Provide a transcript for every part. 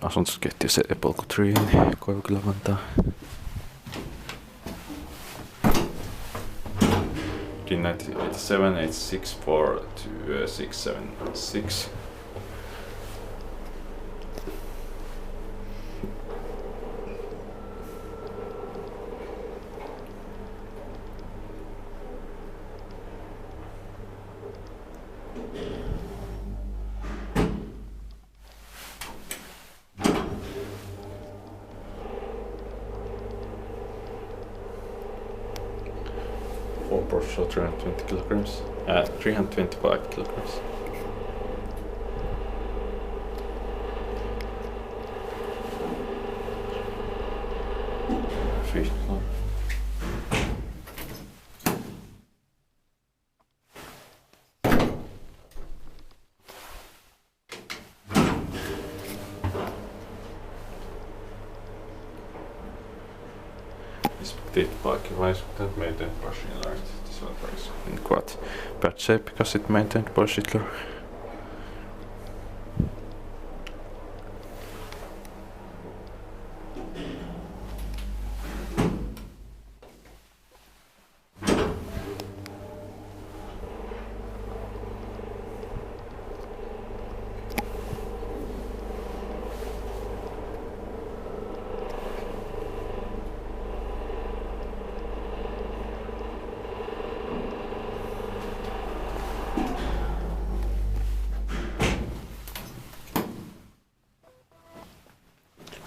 asuntoskeittiö Seljapolku 3, Koivukylä, Vantaa. D1987-864-2676. Four Porsche 320 kilograms. 325 kilograms. Fifth floor. Inspected bike device without maintained brushing alert. This one is in quite bad shape because it maintained brush Hitler.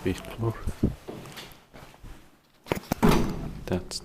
Fifth floor. That's